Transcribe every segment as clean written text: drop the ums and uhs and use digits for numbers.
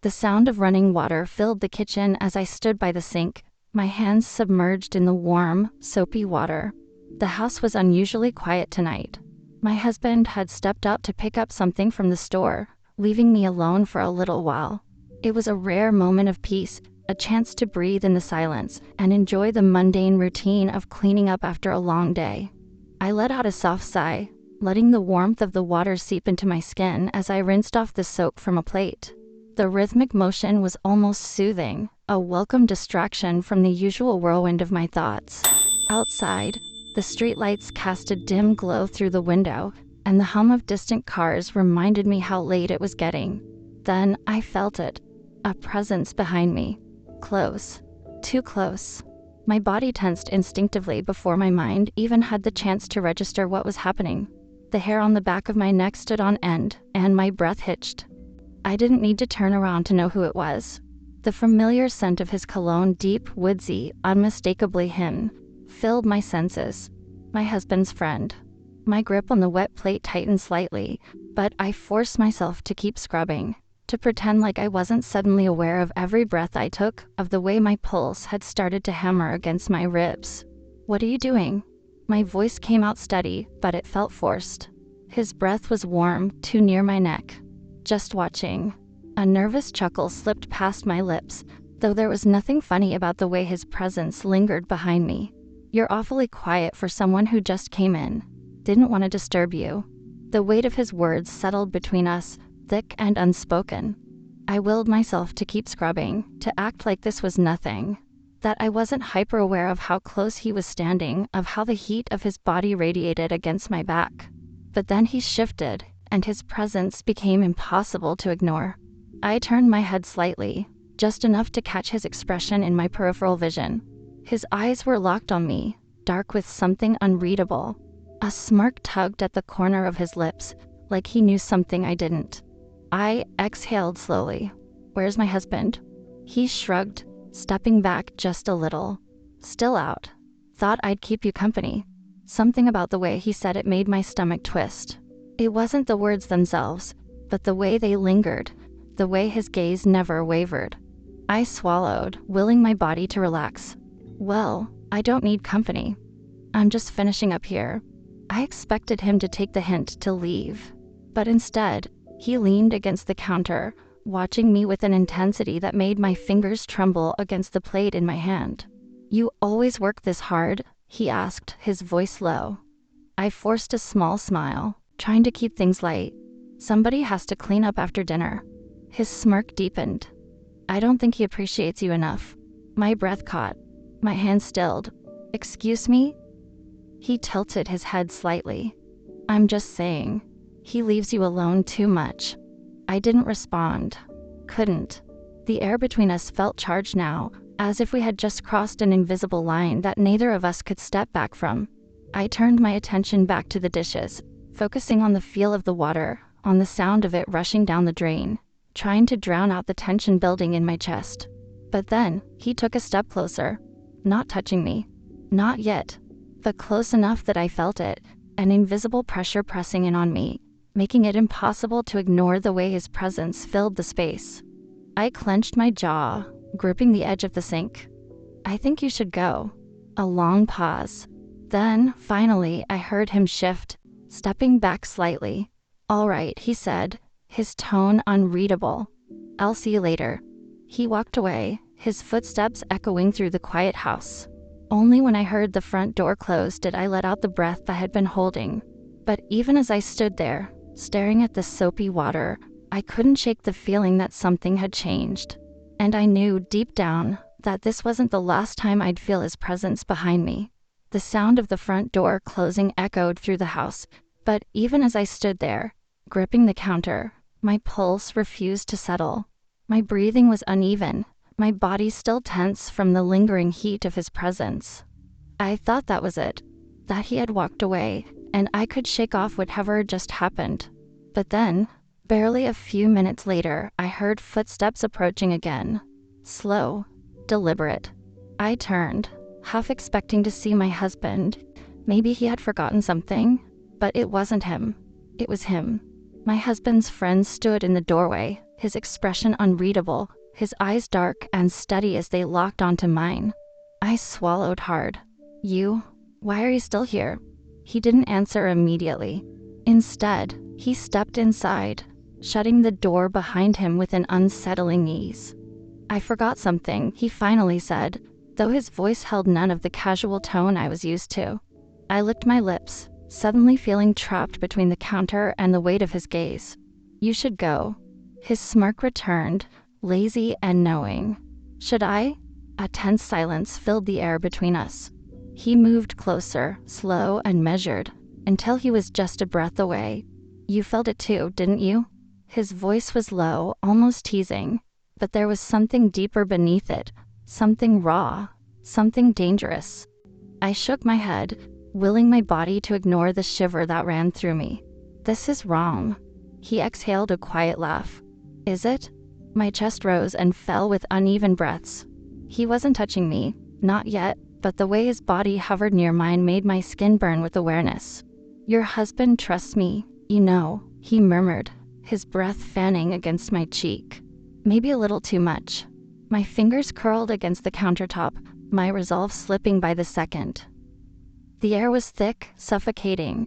The sound of running water filled the kitchen as I stood by the sink, my hands submerged in the warm, soapy water. The house was unusually quiet tonight. My husband had stepped out to pick up something from the store, leaving me alone for a little while. It was a rare moment of peace, a chance to breathe in the silence and enjoy the mundane routine of cleaning up after a long day. I let out a soft sigh, letting the warmth of the water seep into my skin as I rinsed off the soap from a plate. The rhythmic motion was almost soothing, a welcome distraction from the usual whirlwind of my thoughts. Outside, the streetlights cast a dim glow through the window, and the hum of distant cars reminded me how late it was getting. Then I felt it, a presence behind me. Close. Too close. My body tensed instinctively before my mind even had the chance to register what was happening. The hair on the back of my neck stood on end, and my breath hitched. I didn't need to turn around to know who it was. The familiar scent of his cologne, deep, woodsy, unmistakably him, filled my senses. My husband's friend. My grip on the wet plate tightened slightly, but I forced myself to keep scrubbing, to pretend like I wasn't suddenly aware of every breath I took, of the way my pulse had started to hammer against my ribs. "What are you doing?" My voice came out steady, but it felt forced. His breath was warm, too near my neck. "Just watching." A nervous chuckle slipped past my lips, though there was nothing funny about the way his presence lingered behind me. "You're awfully quiet for someone who just came in. Didn't want to disturb you." The weight of his words settled between us, thick and unspoken. I willed myself to keep scrubbing, to act like this was nothing, that I wasn't hyper-aware of how close he was standing, of how the heat of his body radiated against my back. But then he shifted, and his presence became impossible to ignore. I turned my head slightly, just enough to catch his expression in my peripheral vision. His eyes were locked on me, dark with something unreadable. A smirk tugged at the corner of his lips, like he knew something I didn't. I exhaled slowly. "Where's my husband?" He shrugged, stepping back just a little. "Still out. Thought I'd keep you company." Something about the way he said it made my stomach twist. It wasn't the words themselves, but the way they lingered, the way his gaze never wavered. I swallowed, willing my body to relax. "Well, I don't need company. I'm just finishing up here." I expected him to take the hint to leave, but instead, he leaned against the counter, watching me with an intensity that made my fingers tremble against the plate in my hand. "You always work this hard?" he asked, his voice low. I forced a small smile, trying to keep things light. "Somebody has to clean up after dinner." His smirk deepened. "I don't think he appreciates you enough." My breath caught. My hand stilled. "Excuse me?" He tilted his head slightly. "I'm just saying. He leaves you alone too much." I didn't respond. Couldn't. The air between us felt charged now, as if we had just crossed an invisible line that neither of us could step back from. I turned my attention back to the dishes, focusing on the feel of the water, on the sound of it rushing down the drain, trying to drown out the tension building in my chest. But then, he took a step closer, not touching me. Not yet, but close enough that I felt it, an invisible pressure pressing in on me, making it impossible to ignore the way his presence filled the space. I clenched my jaw, gripping the edge of the sink. "I think you should go." A long pause. Then, finally, I heard him shift, stepping back slightly. "All right," he said, his tone unreadable. "I'll see you later." He walked away, his footsteps echoing through the quiet house. Only when I heard the front door close did I let out the breath I had been holding. But even as I stood there, staring at the soapy water, I couldn't shake the feeling that something had changed. And I knew, deep down, that this wasn't the last time I'd feel his presence behind me. The sound of the front door closing echoed through the house, but even as I stood there, gripping the counter, my pulse refused to settle. My breathing was uneven, my body still tense from the lingering heat of his presence. I thought that was it, that he had walked away, and I could shake off whatever just happened. But then, barely a few minutes later, I heard footsteps approaching again. Slow, deliberate. I turned, half expecting to see my husband. Maybe he had forgotten something, but it wasn't him. It was him. My husband's friend stood in the doorway, his expression unreadable, his eyes dark and steady as they locked onto mine. I swallowed hard. You? Why are you still here? He didn't answer immediately. Instead, he stepped inside, shutting the door behind him with an unsettling ease. I forgot something, he finally said, though his voice held none of the casual tone I was used to. I licked my lips, suddenly feeling trapped between the counter and the weight of his gaze. You should go. His smirk returned, lazy and knowing. Should I? A tense silence filled the air between us. He moved closer, slow and measured, until he was just a breath away. You felt it too, didn't you? His voice was low, almost teasing, but there was something deeper beneath it, something raw, something dangerous. I shook my head, willing my body to ignore the shiver that ran through me. This is wrong. He exhaled a quiet laugh. Is it? My chest rose and fell with uneven breaths. He wasn't touching me, not yet, but the way his body hovered near mine made my skin burn with awareness. Your husband trusts me, you know, he murmured, his breath fanning against my cheek. Maybe a little too much. My fingers curled against the countertop, my resolve slipping by the second. The air was thick, suffocating,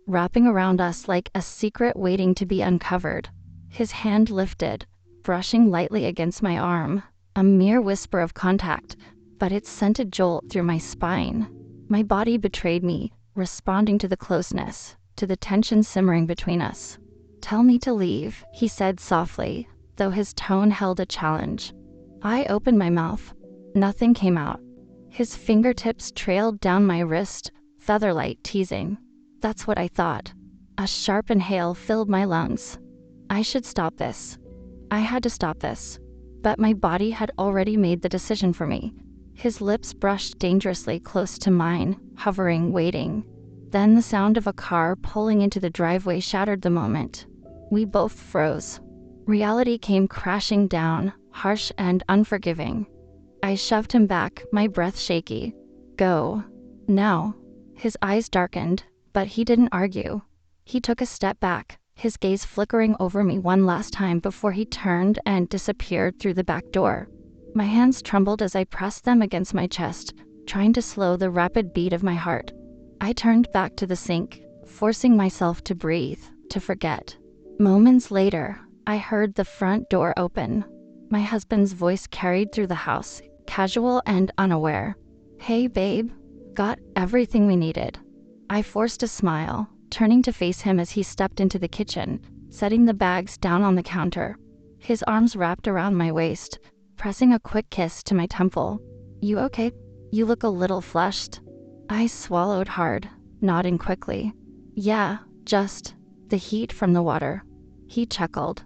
wrapping around us like a secret waiting to be uncovered. His hand lifted, brushing lightly against my arm, a mere whisper of contact, but it sent a jolt through my spine. My body betrayed me, responding to the closeness, to the tension simmering between us. Tell me to leave, he said softly, though his tone held a challenge. I opened my mouth. Nothing came out. His fingertips trailed down my wrist, feather-light, teasing. That's what I thought. A sharp inhale filled my lungs. I should stop this. I had to stop this. But my body had already made the decision for me. His lips brushed dangerously close to mine, hovering, waiting. Then the sound of a car pulling into the driveway shattered the moment. We both froze. Reality came crashing down, harsh and unforgiving. I shoved him back, my breath shaky. Go. Now. His eyes darkened, but he didn't argue. He took a step back, his gaze flickering over me one last time before he turned and disappeared through the back door. My hands trembled as I pressed them against my chest, trying to slow the rapid beat of my heart. I turned back to the sink, forcing myself to breathe, to forget. Moments later, I heard the front door open. My husband's voice carried through the house, casual and unaware. Hey, babe. Got everything we needed. I forced a smile, turning to face him as he stepped into the kitchen, setting the bags down on the counter. His arms wrapped around my waist, pressing a quick kiss to my temple. You okay? You look a little flushed. I swallowed hard, nodding quickly. Yeah, just the heat from the water. He chuckled.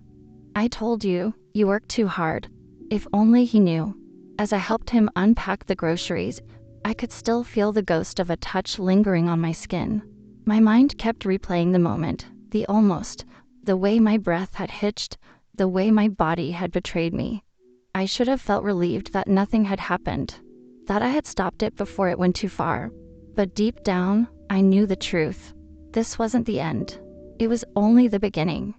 I told you, you worked too hard. If only he knew. As I helped him unpack the groceries, I could still feel the ghost of a touch lingering on my skin. My mind kept replaying the moment, the almost, the way my breath had hitched, the way my body had betrayed me. I should have felt relieved that nothing had happened, that I had stopped it before it went too far. But deep down, I knew the truth. This wasn't the end. It was only the beginning.